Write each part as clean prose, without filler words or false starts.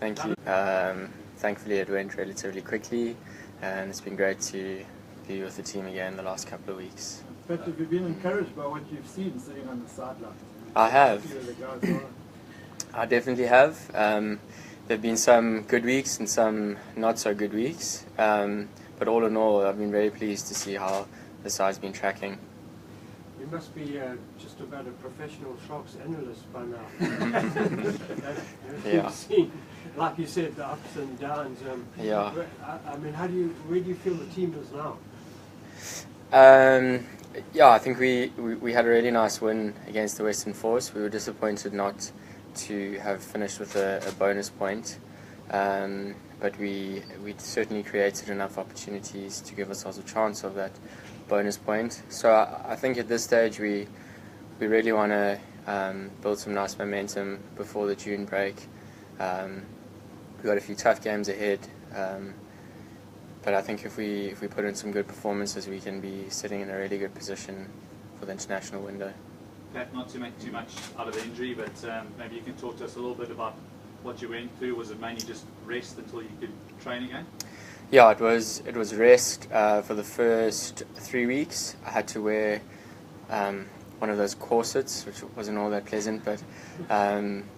Thank you. Thankfully it went relatively quickly, and it's been great to be with the team again the last couple of weeks. Patrick, have you been encouraged by what you've seen sitting on the sideline? I have. I definitely have. There have been some good weeks and some not so good weeks, but all in all I've been very pleased to see how the side's been tracking. You must be just about a professional Sharks analyst by now. Yeah. You've seen, like you said, the ups and downs. Yeah. I mean, where do you feel the team is now? Yeah, I think we had a really nice win against the Western Force. We were disappointed not to have finished with a bonus point, but we certainly created enough opportunities to give ourselves a chance of that bonus point. So I think at this stage we really want to build some nice momentum before the June break. We've got a few tough games ahead, but I think if we put in some good performances, we can be sitting in a really good position for the international window. Pat, not to make too much out of the injury, but maybe you can talk to us a little bit about what you went through. Was it mainly just rest until you could train again? Yeah, it was rest for the first 3 weeks. I had to wear one of those corsets, which wasn't all that pleasant, but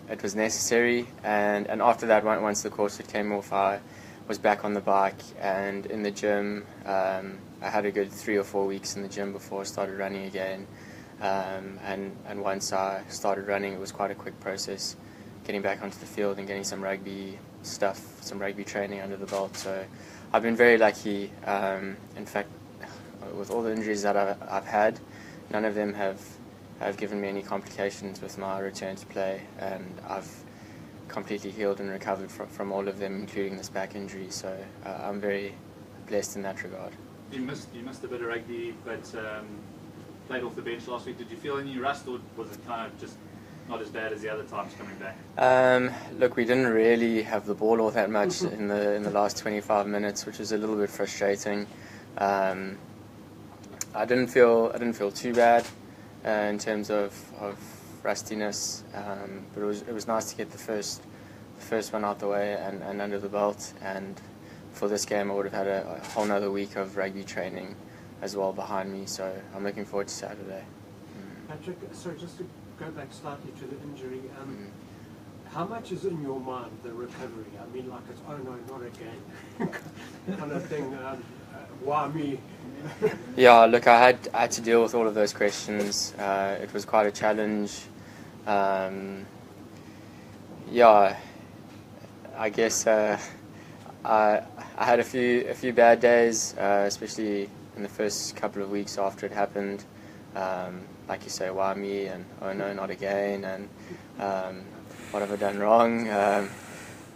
it was necessary. And after that, once the corset came off, I was back on the bike and in the gym. I had a good 3 or 4 weeks in the gym before I started running again. And once I started running, it was quite a quick process, getting back onto the field and getting some rugby stuff, some rugby training under the belt. So I've been very lucky. In fact, with all the injuries that I've had, none of them have given me any complications with my return to play, and I've completely healed and recovered from all of them, including this back injury. So I'm very blessed in that regard. You missed a bit of rugby, but played off the bench last week. Did you feel any rust, or was it kind of just not as bad as the other times coming back? Look, we didn't really have the ball all that much in the last 25 minutes, which was a little bit frustrating. I didn't feel too bad in terms of rustiness, but it was nice to get the first one out the way and under the belt. And for this game, I would have had a whole nother week of rugby training as well behind me, so I'm looking forward to Saturday. Patrick, sorry, just to go back slightly to the injury, how much is in your mind, the recovery? I mean, like it's, oh no, not again, kind of thing, why me? Yeah, look, I had to deal with all of those questions. It was quite a challenge. Yeah, I guess I had a few bad days, especially in the first couple of weeks after it happened. Like you say, why me? And oh no, not again. And what have I done wrong?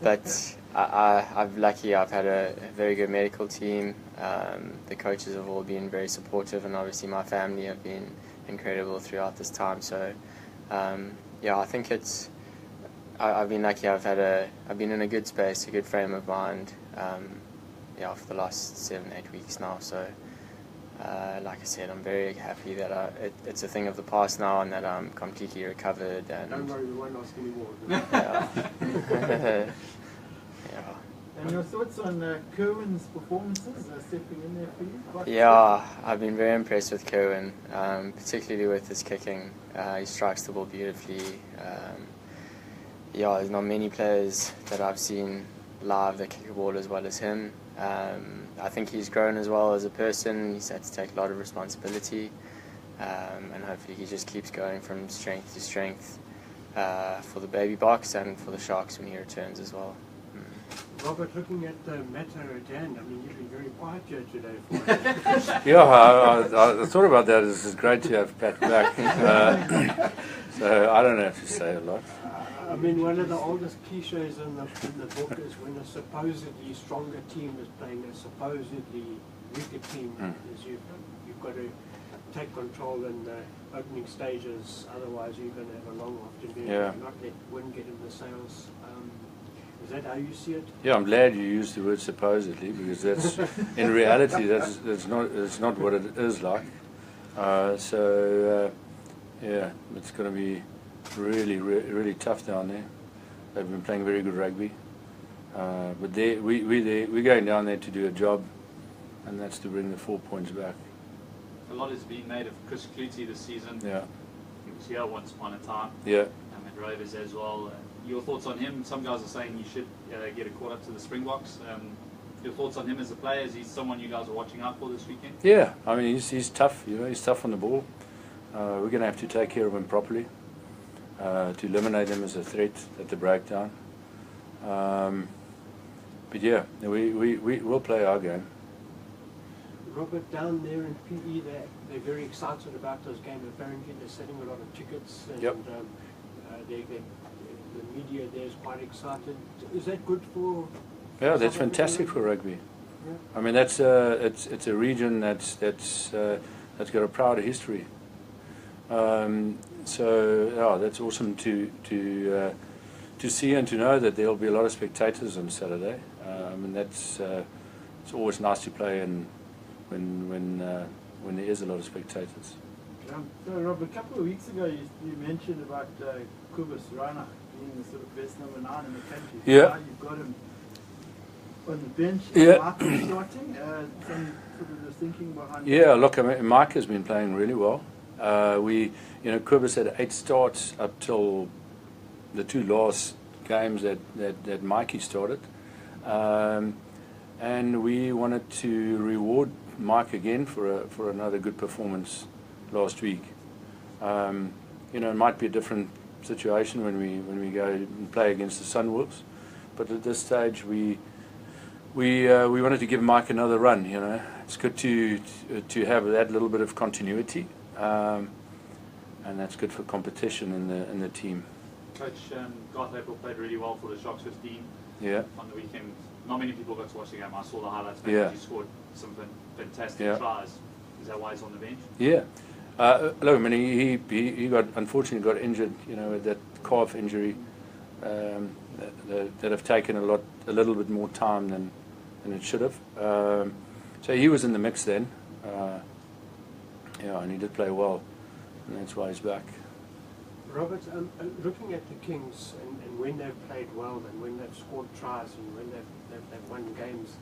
But I'm lucky. I've had a very good medical team. The coaches have all been very supportive, and obviously my family have been incredible throughout this time. So yeah, I think I've been lucky. I've been in a good space, a good frame of mind. Yeah, for the last 7-8 weeks now. So like I said, I'm very happy that it's a thing of the past now, and that I'm completely recovered. And don't worry, we won't ask any more. Yeah. Yeah. And your thoughts on Kerwin's performances stepping in there for you? Yeah, I've been very impressed with Kerwin, particularly with his kicking. He strikes the ball beautifully. Yeah, there's not many players that I've seen live that kick a ball as well as him. I think he's grown as well as a person. He's had to take a lot of responsibility, and hopefully he just keeps going from strength to strength for the baby box and for the Sharks when he returns as well. Robert, looking at the matter at hand, I mean, you've been very quiet here today. Yeah, I thought about that. It's great to have Pat back. So I don't have to say a lot. I mean, one of the oldest cliches in the book is when a supposedly stronger team is playing a supposedly weaker team, is you've got to take control in the opening stages, otherwise you're going to have a long afternoon. Yeah. Not let wind get in the sails. Is that how you see it? Yeah, I'm glad you used the word supposedly, because that's in reality that's not what it is like. So yeah, it's going to be really tough down there. They've been playing very good rugby, But we're going down there to do a job, and that's to bring the 4 points back. A lot has been made of Chris Clutie this season. Yeah. He was here once upon a time. Yeah. At Rovers as well. Your thoughts on him? Some guys are saying he should get a call up to the Springboks. Your thoughts on him as a player? Is he someone you guys are watching out for this weekend? Yeah, I mean he's tough. He's tough on the ball. We're going to have to take care of him properly to eliminate him as a threat at the breakdown. But yeah, we'll play our game. Robert, down there in PE, they're very excited about those games. Apparently, they're selling a lot of tickets, and yep. The media there is quite excited. Is that good for? Yeah, that's fantastic for rugby. Yeah. I mean, it's a region that's got a proud history. So yeah, that's awesome to see and to know that there'll be a lot of spectators on Saturday. And that's it's always nice to play in when there is a lot of spectators. So Rob, a couple of weeks ago you mentioned about Kubus Rana being the sort of best number 9 in the country. Yeah. Now you've got him on the bench. Yeah. Michael starting. Some sort of the thinking behind. Yeah, look, I mean, Mike has been playing really well. Kubus had 8 starts up till the 2 last games that Mikey started. And we wanted to reward Mike again for another good performance last week. It might be a different situation when we go and play against the Sunwolves, but at this stage we wanted to give Mike another run. It's good to have that little bit of continuity, and that's good for competition in the team. Coach Garth April played really well for the Sharks 15 on the weekend. Not many people got to watch the game. I saw the highlights. He scored some fantastic tries. Is that why he's on the bench? Yeah. Look, I mean, he unfortunately got injured. With that calf injury that have taken a little bit more time than it should have. So he was in the mix then. And he did play well, and that's why he's back. Robert, looking at the Kings and when they've played well and when they've scored tries and when they've won games,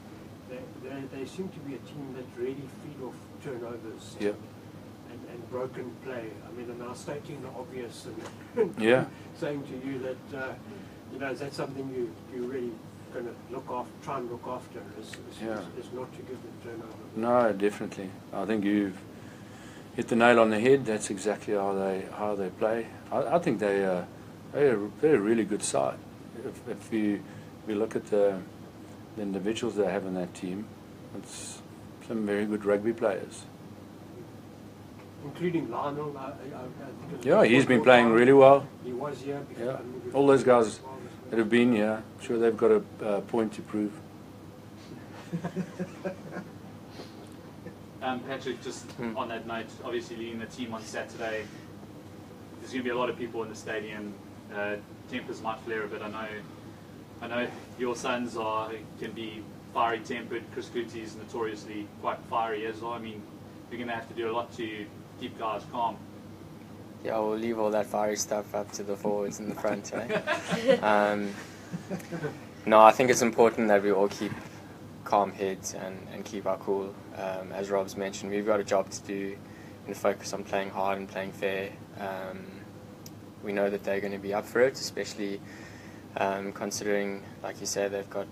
they seem to be a team that really feed off turnovers and broken play. I mean, I'm now stating the obvious and saying to you that is that something you really going to try and look after is not to give them turnover. No, definitely. I think you've hit the nail on the head. That's exactly how they play. I think they're a really good side. If we look at the individuals they have in that team, it's some very good rugby players. Including Lionel. He's been playing really well. He was here. Yeah, all those guys that have been here, I'm sure they've got a point to prove. Patrick, just on that note, obviously leading the team on Saturday, there's going to be a lot of people in the stadium. Tempers might flare a bit. I know your sons can be fiery tempered. Chris Clutie is notoriously quite fiery as well. I mean, you're going to have to do a lot to keep guys calm. Yeah, we'll leave all that fiery stuff up to the forwards in the front. No, I think it's important that we all keep calm heads and keep our cool. As Rob's mentioned, we've got a job to do and focus on playing hard and playing fair. We know that they're going to be up for it, especially considering, like you said, they've got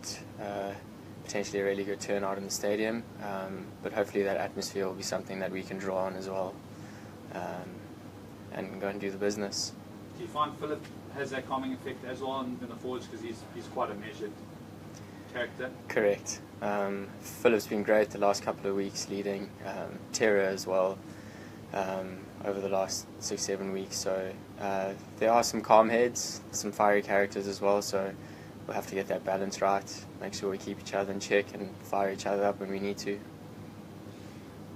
potentially a really good turnout in the stadium. But hopefully that atmosphere will be something that we can draw on as well and go and do the business. Do you find Philip has that calming effect as well in the forwards, because he's quite a measured character? Correct. Philip's been great the last couple of weeks leading, Terra as well over the last 6-7 weeks, so there are some calm heads, some fiery characters as well, so we'll have to get that balance right, make sure we keep each other in check and fire each other up when we need to.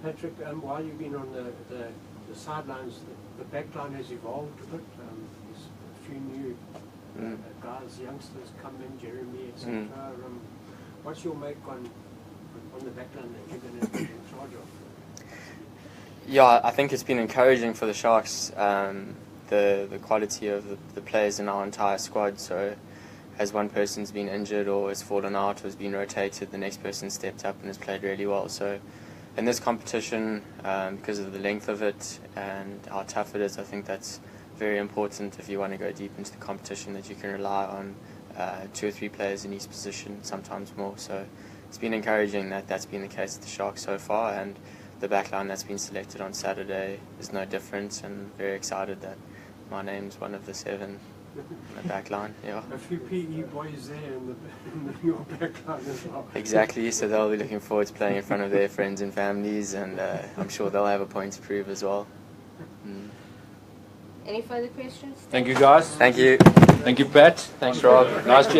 Patrick, while you've been on the sidelines, the backline has evolved a bit. There's a few new guys, youngsters come in, Jeremy, etc. What's your make on the backline that you're going to be in charge of? Yeah, I think it's been encouraging for the Sharks, the quality of the players in our entire squad. So as one person's been injured or has fallen out or has been rotated, the next person stepped up and has played really well. So in this competition, because of the length of it and how tough it is, I think that's very important if you want to go deep into the competition, that you can rely on 2 or 3 players in each position, sometimes more. So it's been encouraging that that's been the case with the Sharks so far, and the backline that's been selected on Saturday is no different, and very excited that my name's one of the 7 on the backline. Yeah. A few PE boys there in your backline as well. Exactly, so they'll be looking forward to playing in front of their friends and families, and I'm sure they'll have a point to prove as well. Any further questions? Thank you, guys. Thank you. Thank you, Pat. Thanks, Rob. Nice chat.